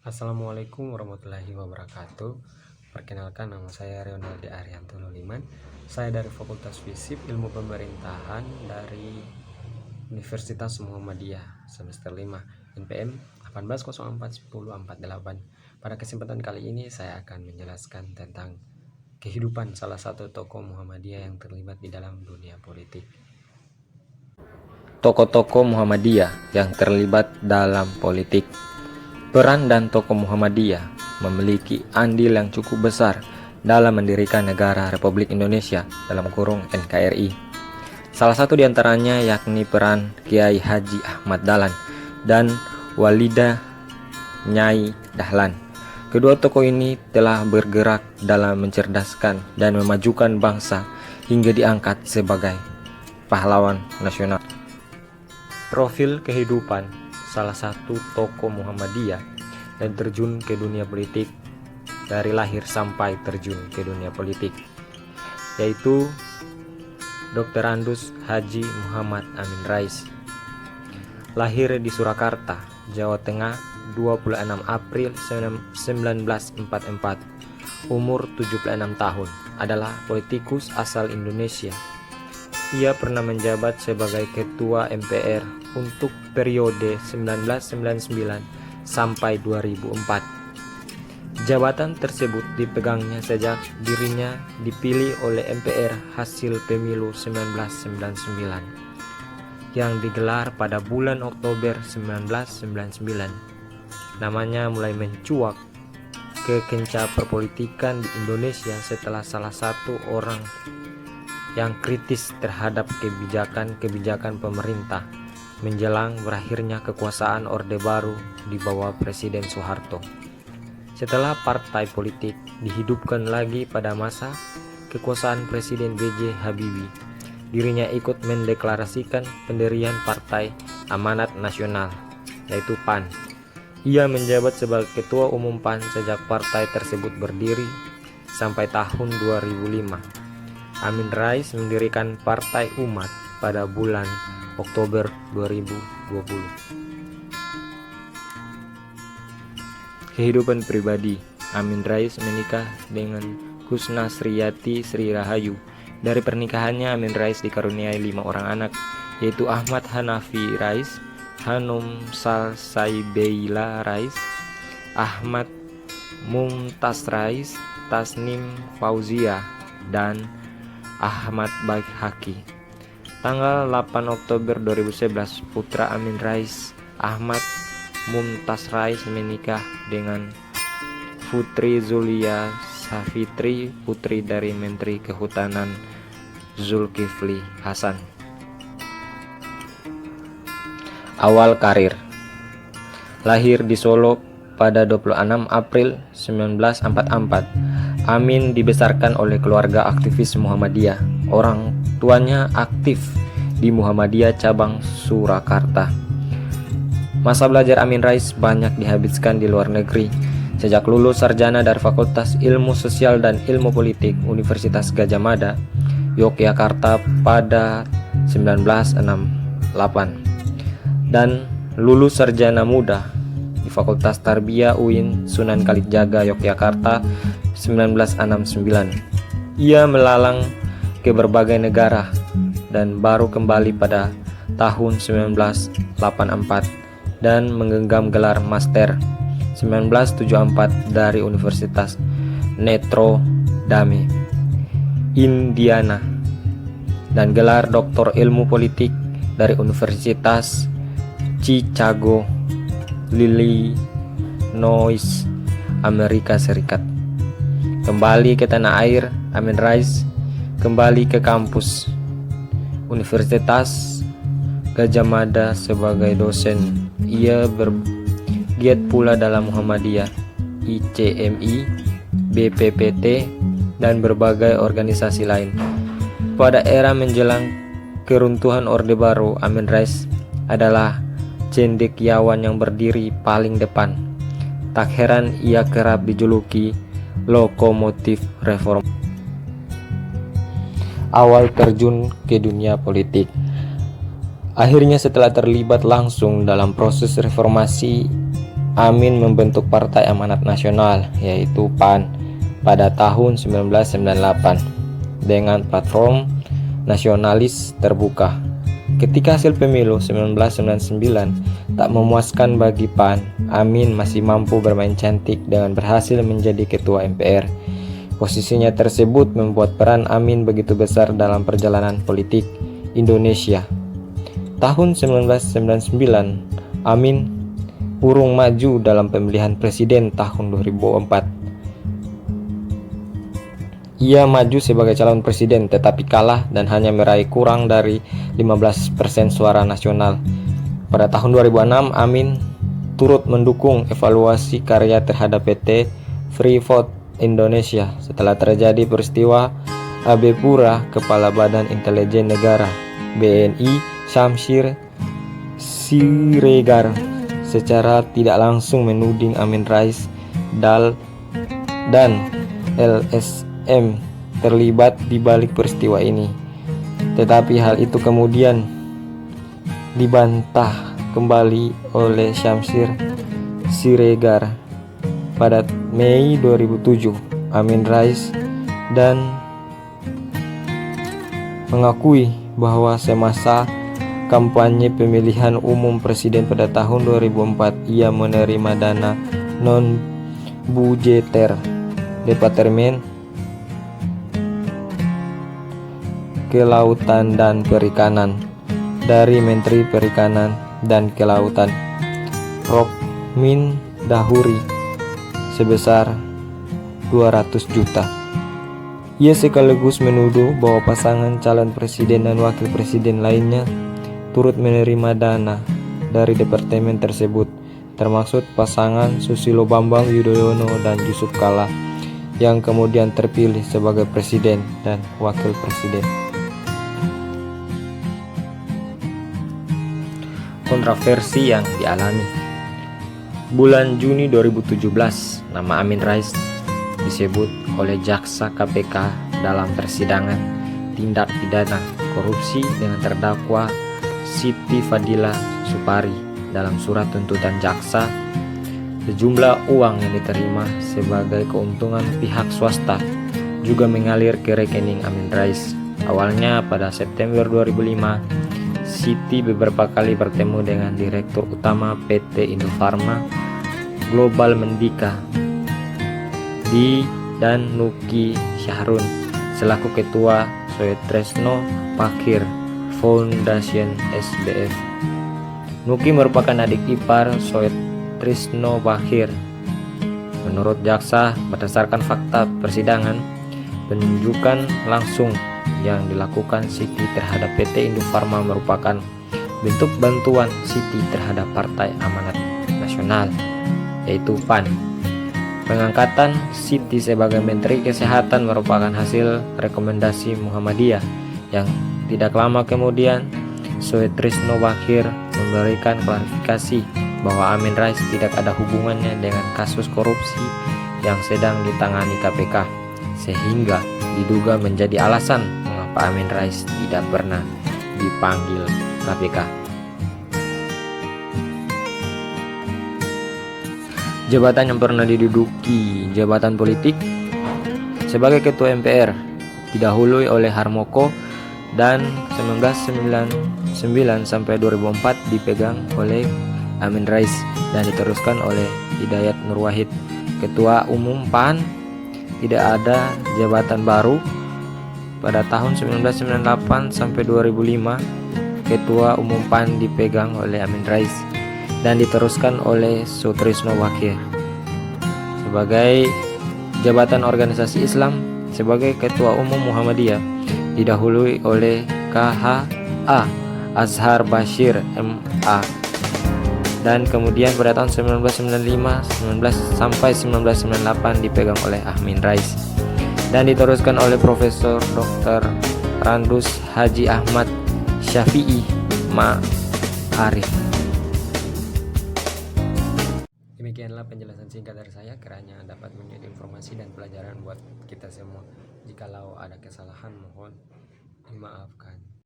Assalamualaikum warahmatullahi wabarakatuh. Perkenalkan, nama saya Ronaldi Arianto Luliman. Saya dari Fakultas Fisip Ilmu Pemerintahan dari Universitas Muhammadiyah semester 5 NPM 18041048. Pada kesempatan kali ini saya akan menjelaskan tentang kehidupan salah satu tokoh Muhammadiyah yang terlibat di dalam dunia politik. Tokoh-tokoh Muhammadiyah yang terlibat dalam politik. Peran dan tokoh Muhammadiyah memiliki andil yang cukup besar dalam mendirikan negara Republik Indonesia (NKRI). Salah satu diantaranya yakni peran Kiai Haji Ahmad Dahlan dan Walidah Nyai Dahlan. Kedua tokoh ini telah bergerak dalam mencerdaskan dan memajukan bangsa hingga diangkat sebagai pahlawan nasional. Profil kehidupan salah satu tokoh Muhammadiyah dan terjun ke dunia politik dari lahir sampai terjun ke dunia politik, yaitu Dr. Andus Haji Muhammad Amin Rais. Lahir di Surakarta, Jawa Tengah 26 April 1944. Umur 76 tahun, adalah politikus asal Indonesia. Ia pernah menjabat sebagai Ketua MPR untuk periode 1999 sampai 2004. Jabatan tersebut dipegangnya sejak dirinya dipilih oleh MPR hasil pemilu 1999 yang digelar pada bulan Oktober 1999. Namanya mulai mencuat ke kancah perpolitikan di Indonesia setelah salah satu orang yang kritis terhadap kebijakan pemerintah menjelang berakhirnya kekuasaan Orde Baru di bawah Presiden Soeharto. Setelah partai politik dihidupkan lagi pada masa kekuasaan Presiden B.J. Habibie, dirinya ikut mendeklarasikan pendirian Partai Amanat Nasional, yaitu PAN. Ia menjabat sebagai Ketua Umum PAN sejak partai tersebut berdiri sampai tahun 2005. Amin Rais mendirikan Partai Umat pada bulan Oktober 2020. Kehidupan pribadi. Amin Rais menikah dengan Kusna Sriyati Sri Rahayu. Dari pernikahannya Amin Rais dikaruniai 5 orang anak, yaitu Ahmad Hanafi Rais, Hanum Salsaibeila Rais, Ahmad Mumtaz Rais, Tasnim Fauzia, dan Ahmad Baik Haki. Tanggal 8 Oktober 2011, putra Amin Rais, Ahmad Mumtaz Rais, menikah dengan Putri Zulia Safitri, putri dari Menteri Kehutanan Zulkifli Hasan. Awal karir. Lahir di Solo pada 26 April 1944. Amin dibesarkan oleh keluarga aktivis Muhammadiyah. Orang tuanya aktif di Muhammadiyah cabang Surakarta. Masa belajar Amin Rais banyak dihabiskan di luar negeri. Sejak lulus sarjana dari Fakultas Ilmu Sosial dan Ilmu Politik Universitas Gadjah Mada, Yogyakarta pada 1968, dan lulus sarjana muda di Fakultas Tarbiyah UIN Sunan Kalijaga, Yogyakarta 1969. Ia melalang ke berbagai negara dan baru kembali pada tahun 1984 dan menggenggam gelar Master 1974 dari Universitas Notre Dame, Indiana, dan gelar Doktor Ilmu Politik dari Universitas Chicago, Illinois, Amerika Serikat. Kembali ke tanah air, Amin Rais kembali ke kampus Universitas Gadjah Mada sebagai dosen. Ia bergiat pula dalam Muhammadiyah, ICMI, BPPT, dan berbagai organisasi lain. Pada era menjelang keruntuhan Orde Baru, Amin Rais adalah cendekiawan yang berdiri paling depan. Tak heran ia kerap dijuluki lokomotif reform. Awal terjun ke dunia politik. Akhirnya setelah terlibat langsung dalam proses reformasi Amin membentuk Partai Amanat Nasional yaitu PAN pada tahun 1998 dengan platform nasionalis terbuka. Ketika hasil pemilu 1999 tak memuaskan bagi PAN, Amin masih mampu bermain cantik dengan berhasil menjadi ketua MPR. Posisinya tersebut membuat peran Amin begitu besar dalam perjalanan politik Indonesia. Tahun 1999, Amin urung maju dalam pemilihan presiden tahun 2004. Ia maju sebagai calon presiden tetapi kalah dan hanya meraih kurang dari 15% suara nasional. Pada tahun 2006, Amin turut mendukung evaluasi karya terhadap PT Freeport Indonesia setelah terjadi peristiwa AB Pura. Kepala Badan Intelijen Negara BNI Syamsir Siregar secara tidak langsung menuding Amin Rais dan LSM terlibat di balik peristiwa ini. Tetapi hal itu kemudian dibantah kembali oleh Syamsir Siregar. Pada Mei 2007, Amin Rais dan mengakui bahwa semasa kampanye pemilihan umum presiden pada tahun 2004 ia menerima dana non-budgeter Departemen Kelautan dan Perikanan dari Menteri Perikanan dan Kelautan Rohmin Dahuri sebesar 200 juta. Ia sekaligus menuduh bahwa pasangan calon presiden dan wakil presiden lainnya turut menerima dana dari departemen tersebut, termasuk pasangan Susilo Bambang Yudhoyono dan Yusuf Kala yang kemudian terpilih sebagai presiden dan wakil presiden. Kontroversi yang dialami. Bulan Juni 2017, nama Amin Rais disebut oleh jaksa KPK dalam persidangan tindak pidana korupsi dengan terdakwa Siti Fadila Supari. Dalam surat tuntutan jaksa, sejumlah uang yang diterima sebagai keuntungan pihak swasta juga mengalir ke rekening Amin Rais. Awalnya pada September 2005, Siti beberapa kali bertemu dengan Direktur Utama PT Indofarma Global Mendika dan Nuki Syahrun selaku Ketua Soetresno Pakhir Foundation SBF. Nuki merupakan adik ipar Soetrisno Pakhir. Menurut jaksa, berdasarkan fakta persidangan, penunjukan langsung yang dilakukan Siti terhadap PT Indofarma merupakan bentuk bantuan Siti terhadap Partai Amanat Nasional, yaitu PAN. Pengangkatan Siti sebagai Menteri Kesehatan merupakan hasil rekomendasi Muhammadiyah yang tidak lama kemudian Soetrisno Pakhir memberikan klarifikasi bahwa Amin Rais tidak ada hubungannya dengan kasus korupsi yang sedang ditangani KPK, sehingga diduga menjadi alasan mengapa Amin Rais tidak pernah dipanggil KPK. Jabatan yang pernah diduduki. Jabatan politik sebagai Ketua MPR didahului oleh Harmoko dan 1999 sampai 2004 dipegang oleh Amin Rais dan diteruskan oleh Hidayat Nur Wahid. Ketua Umum PAN, tidak ada jabatan baru. Pada tahun 1998 sampai 2005, Ketua Umum PAN dipegang oleh Amin Rais dan diteruskan oleh Soetrisno Pakhir. Sebagai jabatan organisasi Islam, sebagai Ketua Umum Muhammadiyah didahului oleh KHA Azhar Bashir MA, dan kemudian pada tahun 1995 sampai 1998 dipegang oleh Amin Rais dan diteruskan oleh Profesor Dr. Randus Haji Ahmad Syafi'i Ma'arif. Demikianlah penjelasan singkat dari saya, kiranya dapat menjadi informasi dan pelajaran buat kita semua. Jikalau ada kesalahan, mohon dimaafkan.